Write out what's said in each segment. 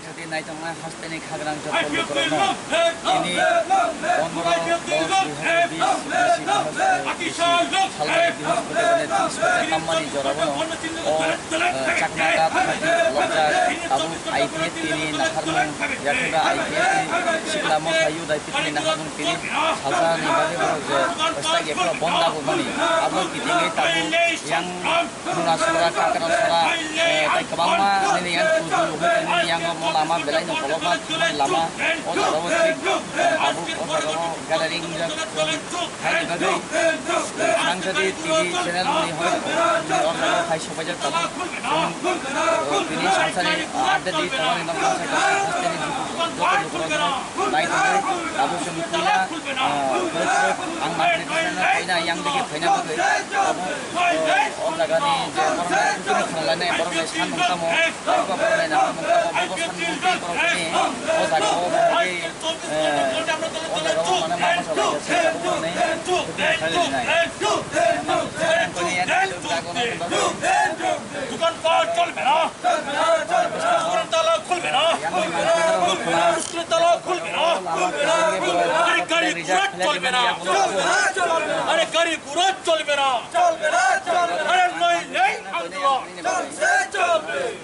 Jadi naik tengah hasta ini kagrang jatuh lukrona. Ini 15 tammani jorabono. Oh caknaga lobja tabu IPF ini naharmun yakuda IPF siklamo sayu dai pitni naharmun kini salsa ni bagi boroje pesta gekro bonda gumani abo kitinge tabu yang nuna sura kakran sura tai kabama ini yang tuju ini yang ngomong lama belai no koloma cuma lama oh jarawo tabu oh jarawo gathering hai bagai nang jadi TV channel ni hoy or jarawo hai sobajar tabu ini salsani ada di taman yang saya katakan jokowi program naik tabu semikunya ang market sana kaina yang dikit kaina bagai tabu oh jagani je orang itu khalane orang san mungtamo apa orang na mungtamo bobo san mungtamo ini oh jagawo bagai oh jagawo mana mama salah saya tabu nih itu kali naik kali yang jagawo दुकान पर चल बेना दुकान ताला खुल बेना उसके ताला खुल बेना अरे गाड़ी पूरा चल बेना अरे गाड़ी पूरा चल बेना अरे नहीं नहीं आंदोलन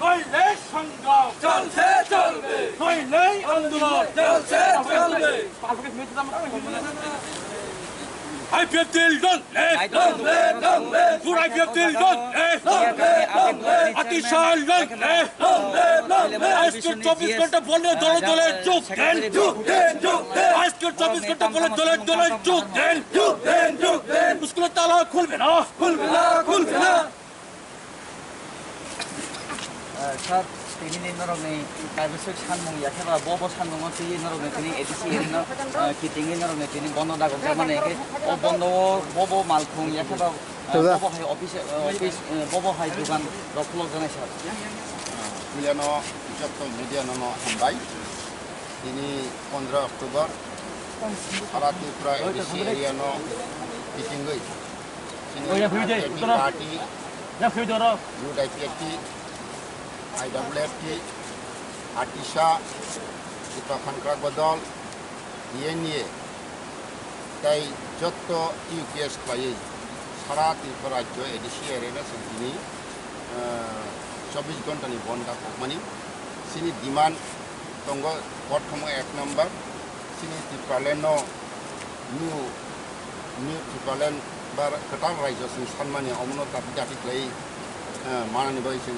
नहीं नहीं संग्राम नहीं नहीं आंदोलन IPF Tildon, Pura IPF Tildon, Atishalon, Askar 24 घंटा बोलने दौड़े चुप Askar 24 घंटा बोलने दौड़े चुप उसको ताला खुल बेना Sir, ini norok ni kaibesuk sanmung ya kira bobo sanmung on sih norok ni kini edisi ini no kitingin norok ni kini bondo dah kau mana ke oh bondo bobo malkung ya kira bobo hai office bobo hai dukan doklok jana sir. Miliano jatuh mediano no hambai ini 15 Oktober Arati Pura edisi area no kitingui. Sini party ya fudora UDIPT IWFT, Atisha, Uttarakhand Krak Badal, DNA, তাই যত UPS খাই সারা ত্রিপুরা রাজ্য ADC area সঙ্গিনী 24 ঘন্টানি বন্ধ মানে সিনি demand দঙ্গ প্রথম 1 নম্বর সিনি Tripuraland new Tripuraland বার কটার রাজ্য সিনি সানমানি অমন তাপি জাতি লাই মানানি বাইছে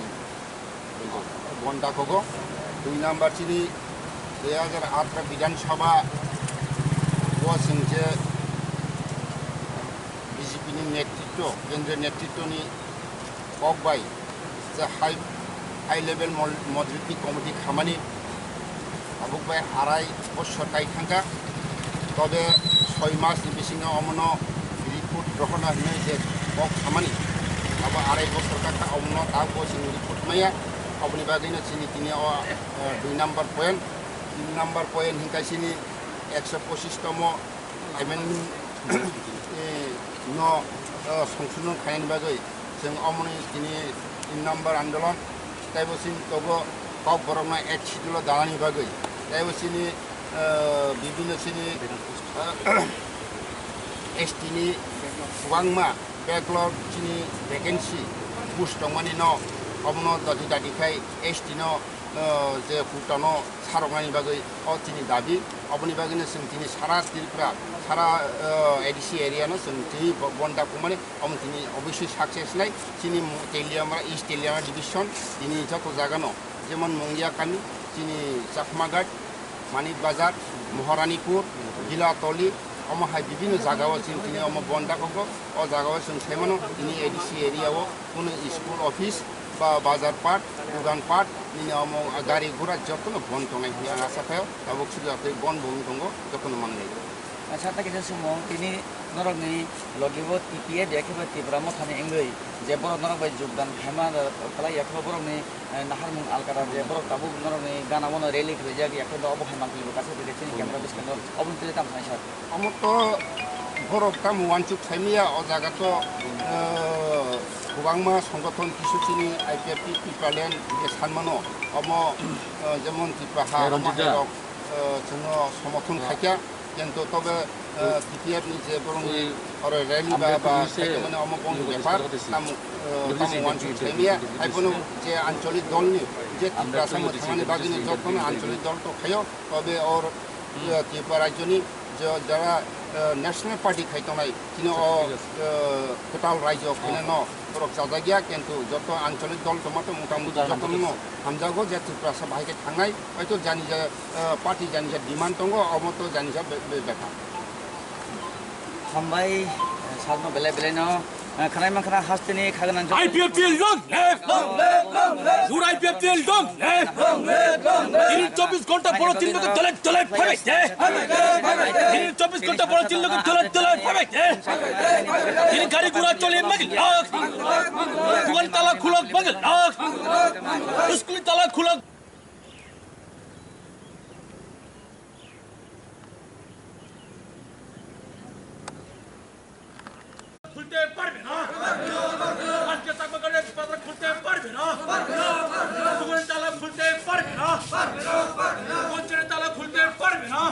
বন্ধা কগো 2 নম্বর চিনি 2008 বিধানসভা ও সিংজে বিজেপি नि नेतृत्व केंद्रीय नेतृत्व नि ककबाय जे हाई लेवल मजलिसनि कमिटि खामानि आबुकबाय आराय बছর गायखांगा तबे 6 मासनि बिसिङाव अमनो रिपोर्ट ग्रहण होनो जे कक खामानि अब आराय बছর काका अमनो ता बसिं रिपोर्ट माया अबनि बागैनो सिनि तिनि 2 नम्बर पॉइंट 3 नम्बर पॉइंट हिंकासिनि 125तम एमेन्डमेन्ट no संशोधन खायनि बागै जों अमनि दिनै 3 नम्बर आन्दोलन ताइबसिन तबो कक बरमना एक शिडुल दानानि बागै ताइबसिनि बिभिन्न सिनि एसटी नि वांगमा बैकलॉग चिनि वैकेंसी पुस्ट दंमानि न अमनो दति दादिखाय एसटी न जे भुटानो सारंगानि बागै अ तिनि दाबि अबनि बागैनो जों दिनै सारा त्रिपुरा सारा एडिसि एरिया न जों दिनै बन्दा कुमानि अम दिनै अबयस्से साक्सेस नाय दिनै तेलियामा इस्ट तेलियामा डिविजन दिनै जत जागानो जेमन मंगियाकानि दिनै चाकमाघाट मानिक बाजार महारानीपुर गिलातली अमहाय विभिन्न जागाव जों दिनै अम बन्दा कको अ जागाव जों सेमनो दिनै एडिसि एरियाव कुनो स्कुल अफिस बा बाजार पाट दुकान पाट ini omong gari gura jokono bon tongai hi asa tayo tabuk sudah te bon bon tongo jokono mangai Sata kita semua ini norok ni logibo TPA dia ke Tripura mo thane engai je borok norok bai jogdan hema kala yakho borok ni nahar mung alkara je borok tabu norok ni gana mono rally khre jagi yakho do obo hema kili kase de chini camera bis kandor obun tele tam sai sar amok to borok tamu wancuk saimia o jaga to kubangma সংগঠন কিছু চিনি IPFT টিপ্রালেন যে সানমানো অমো যেমন টিপ্রাহা rock जोङो समर्थन खायखा কিন্তু তবে TPF नि जे बरंनि अर रैली बा माने अमो बंग बेफार तामु वानचु साइमिया आइफोनो जे आंचलिक दलनि जे टिप्रा सामने बागिनि जतन आंचलिक दल तो खायो तबे और ত্রিপুরা রাজ্যনি যারা ন্যাশনাল পার্টি খাইতনাই তিনি টোটাল রাজ্য ওখানে বরক জাজাগিয়া কিন্তু যত আঞ্চলিক দল টমাটো মোটামুটি যত হামজাগো যে ত্রিপুরা বাহাইকে থাंनाय হয়তো জানি যে পার্টি জানি যে ডিমান্ড দङ अमतो জানি যে बेखा हामबाय सारनो बेले बेलेनो खानाय माखना हास्तेनि खागोनां IPFT long left Sur IPFT long left 24 ঘন্টা পর 3 লোক তলে ফাইবে 24 ঘন্টা পর 3 লোক তলে ফাইবে তিনি গাড়ি ঘোড়া চলে মগল দোকান তালা খুলক মগল স্কুল তালা খুলক খুলতে পারবে না আজকে তাকবাগানের বাজার খুলতে পারবে না দোকানের তালা খুলতে পারবে না পঞ্চায়েতের তালা খুলতে পারবে না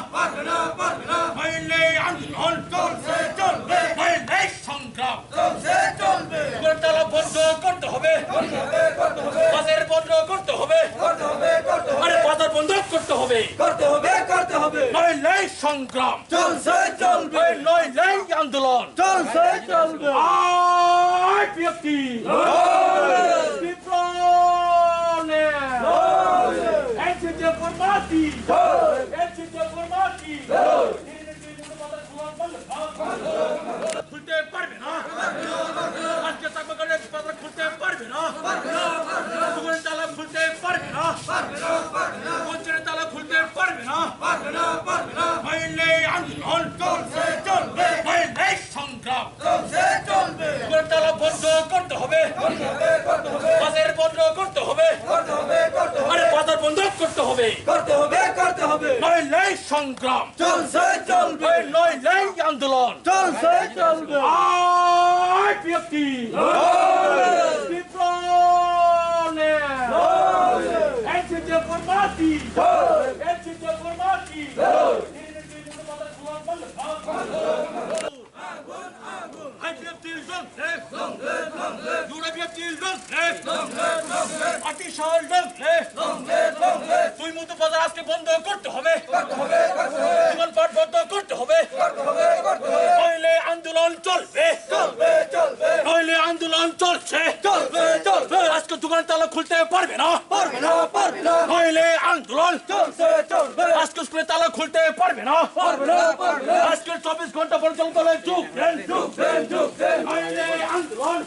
মাইলে আন্দোলন চলবে মাইলে সংগ্রাম চলবে দোকানের তালা বন্ধ করতে হবে বাজার বন্ধ করতে হবে আরে বাজার বন্ধ করতে হবে মাইলে সংগ্রাম চলবে মাইলে আন্দোলন চলবে IPFT NCT formati খুলতে পারবে না আজকে তাকবাগানের বাজার খুলতে পারবে না দোকানের তালা খুলতে পারবে না পঞ্চায়েতের তালা খুলতে পারবে না মাইলে আন্দোলন চলবে মাইলে সংগ্রাম চলবে দোকানের তালা বন্ধ করতে হবে বাজার বন্ধ করতে হবে আরে বাজার বন্ধ করতে হবে নইলে সংগ্রাম চলবে নইলে আন্দোলন চলবে IPFT NCT formati IPFT long left IPFT long left আটিশাল long left তুই মতো বাজার আজকে বন্ধ করতে হবে দোকানপাট বন্ধ করতে হবে নইলে আন্দোলন চলবে নইলে আন্দোলন চলছে আজকে দোকানের তালা খুলতে পারবে না নইলে আন্দোলন আজকে স্কুলের তালা খুলতে পারবে না আজকে 24 ঘন্টা পর্যন্ত চুপ নইলে আন্দোলন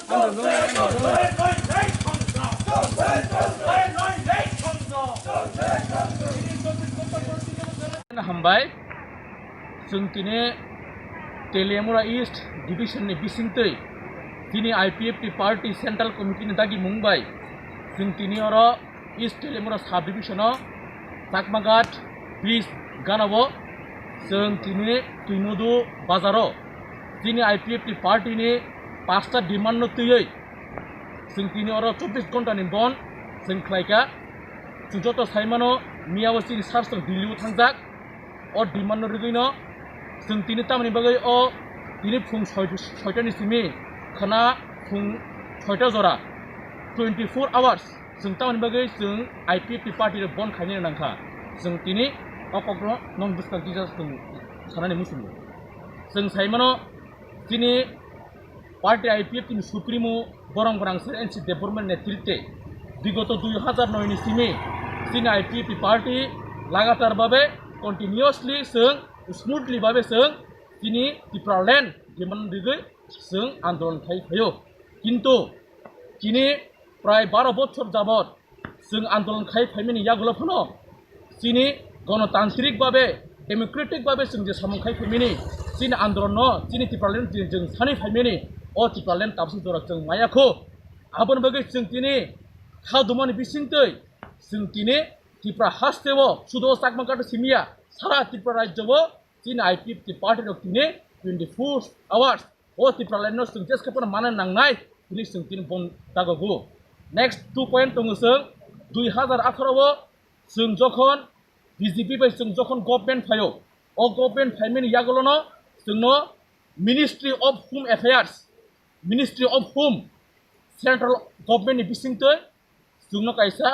हामबाय जों दिनै तेलियामुरा ईस्ट डिविजननि बिसिंतै दिनै IPFT पार्टी सेंट्रल कमिटिनि दागि मुंबाय जों दिनै अरो ईस्ट तेलियामुरा साब डिविजनाव चाकमाघाट ब्रिज गानावो जों दिनै तुइमुदु बाजाराव दिनै IPFT पार्टीनि 5टा डिमान्ड तैयै जों दिनै अरो 24 घन्टानि बन्द जों खालायखा जों जत साइमानो मियावसिनि सार्सजों दिल्लीयाव थांजाक और डिमान्ड रगैनो जों दिनै तामनि बागै दिनै फुं 6टानि सिमि खाना फुं 6टा जरा 24 आवार्स जों तामनि बागै जों IPFT पार्टी बन्द खायनो नांखा जों दिनै अकग्र नन बुस्तार दिजा जों सानानै मुसुमो जों साइमानो दिनै पार्टी IPFT नि सुप्रीमो बरं बरांसर NC डेभलपमेंट नेतृत्वे विगत 2009 नि सिमि दिनै IPFT पार्टी लगातार भावे कन्टिनिउसलि जों स्मुथलि भावे जों दिनै टिप्रालेण्ड डिमान्ड दिगै जों आन्दोलन खालामफायो किन्तु दिनै प्राय 12 बछर जाबत जों आन्दोलन खालामफायनायनि यागुलाफोनो दिनै गणतान्त्रिक भावे डेमोक्रेटिक भावे जों जे सामन खालामफायनायनि दिनै आन्दोलन दिनै टिप्रालेण्ड जों सानै फायनायनि टिप्रालेण्ड ताबसि जरा जों मायाखो आबोन बागै जों दिनै खादुमानि बिसिंतै जों दिनै टिप्रा हास्तेव सुदो चाकमाघाट सिमिया सारा टिप्रा राज्यव दिनै IPFT पार्टी दिनै 24 hours o ti praleno sung jes kapon manan nangnai ini sung tin bon tagogo next 2 point tong sung 2018 o sung jokhon BJP bai sung jokhon government phayo o government phaimeni yagolono sungno Ministry of Home Affairs Ministry of Home Central Government ni bisingtoi sungno kaisa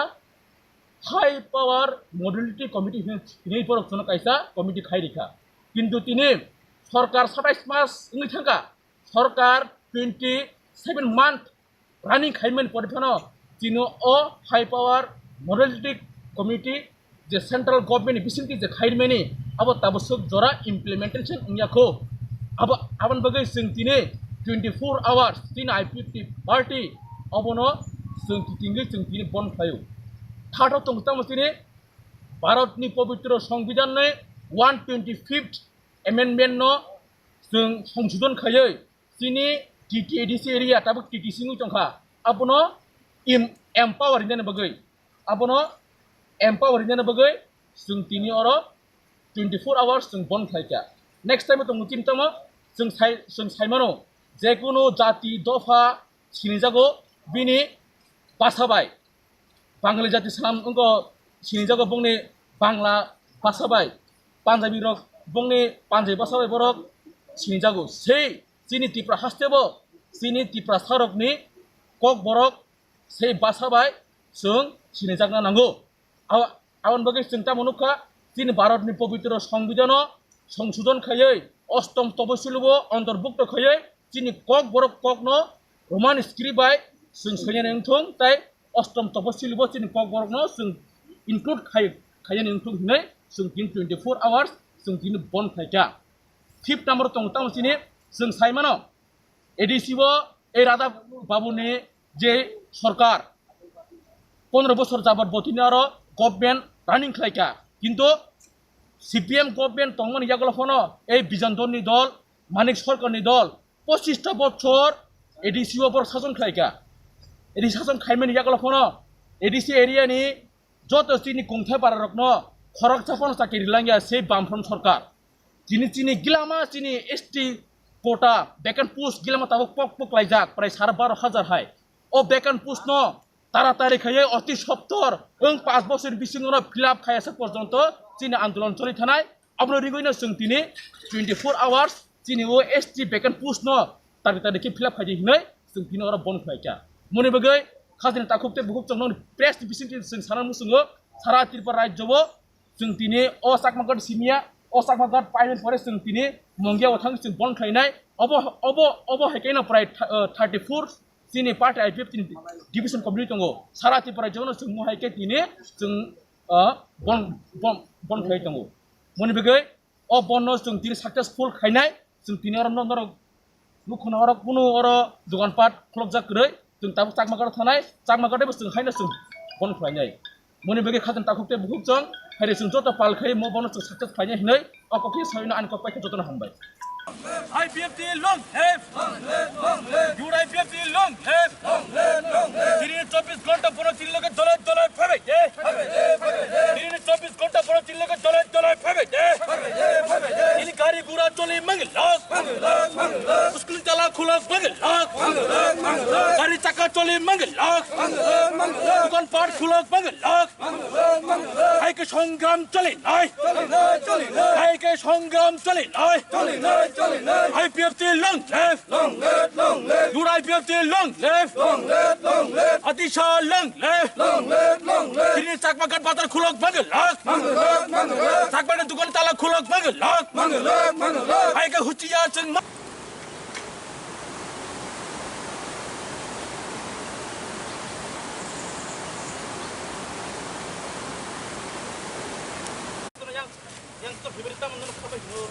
high power modality committee ini porok sungno kaisa committee khairika kintu tini সরকার 27 মাস ইংলি থাকা সরকার 27 month running খাইমেন পরিফানো চিনো ও high power মডেলিটিক committee যে central government বিসিংটি যে খাইমেনি আবো তাবসক জরা implementation উনিয়াখো আবো আবন বগৈ সিং তিনে 24 hours তিন IPFT party অবনো Singh তিঙ্গি Singh তিনে বন ফায়ু থার্ড তংতাম তিনে ভারতনি পবিত্র সংবিধান নে 125th amendment no sung songsudon khayoi sini TTDC area tabuk TTC ngu tongkha abono empower ina bagai abono empower ina bagai sung tini oro 24 hours sung bon khaika next time tong tin tamo sung saimano je kono jati dofa sinijago bini basabai bangla jati salam ungko sinijago bongni bangla basabai panjabi rok bongni panjai basabai borok sinijago sei sini tipra hastebo sini tipra sarokni kok borok sei basabai sung sinijagna nango awan bagai sungta monukha sini bharatni pabitro সংবিধানো সংশোধন খাयै অষ্টম তপশিলবো অন্তর্ভুক্ত খাयै sini kok borok kokno roman script bai sung sonya nengthong tai অষ্টম তপশিলবো sini kok borok no sung include খাयै nengthong hinai sung 24 hours sung tin bon khaika fifth number tong tam sini sung saimano এডিসিও এই রাধা বাবুনি যে সরকার 15 বছর যাবত বতিনি আরো government running খাইকা কিন্তু CPM government তংমন ইয়াগলফনো এই বিজন্তনি দল মানিক সরকারনি দল 25টা বছর এডিসিও পর শাসন খাইকা এডি শাসন খাইমেন ইয়াগলফনো এডিসি এরিয়ানি যত চিনি কুংথাই পারারকন খরক চাপন চাকি রিলাঙ্গিয়া সেই বামফ্রন্ট সরকার চিনি গিলামা চিনি এসটি কোটা বেকান পোস্ট গিলামা তাবো পক লাইজাক প্রায় 12,500 হাই ও বেকান পোস্ট ন তাড়াতাড়ি খাইয়ে অতি সপ্তর 5 বছর বিসিংনো ফিলআপ খাইয়াছে পর্যন্ত চিনি আন্দোলন চলি থানায় আপনি রিগইনো जों তিনি 24 আওয়ার্স চিনি ও এসটি বেকান পোস্ট ন তাড়াতাড়ি কি ফিলআপ খাইয়ে হিनै जों তিনি ওরা বন খাইকা মনে বগৈ খাজিনা তাকুবতে বহুত जों প্রেস বিসিংটি जों সারা মুসুङो সারা ত্রিপুরা রাজ্যবো जों তিনি ও চাকমাগত সিমিয়া অসাকমাগত পাইমেন পরে जों তিনি মঙ্গিয়া ওথাং जों বন খাইনাই অব হেকেনা প্রায় 34 চিনি পার্টি আইপিএফ চিনি ডিভিশন কমিটি দङ সারা ত্রিপুরা রাজ্যनो जों মহাইকে তিনি जों বন খাই दङ মনে বগৈ ও বনनो जों তিনি সাকসেসফুল খাইনাই जों তিনি অরম নর লুখনা অর কোনো অর দোকানপাট খলকজাক গৈ जों তাবো চাকমাগত থানায় চাকমাগতেबो जों খাইना जों বন খাইनाय মনে বগৈ খাজन তাকুবতে বহুত जों हारि जों जत पाल खाइ म बनो जों साक्सेस खाइनाय हिनै अकखि साइनो आनकक पाइखे जतन हामबाय IPFT long live UIPFT long live 24 ঘন্টা পর তিন লোকে দলে ফেবে 24 ঘন্টা পর তিন লোকে দলে ফেবে ইনি গাড়ি গুড়া চলি মঙ্গল স্কুল চালা খুলক মঙ্গল গাড়ি চাকা চলি মঙ্গল দোকান পাট খুলক মঙ্গল হাইকে সংগ্রাম চলে নাই হাইকে সংগ্রাম চলে নাই IPFT long live UIPFT long live Adisha long live Ini Chakmagat bazar khulok mangel Chakmagat dukan tala khulok mangel Aika huchiya chung yang terberita menurut khabar nur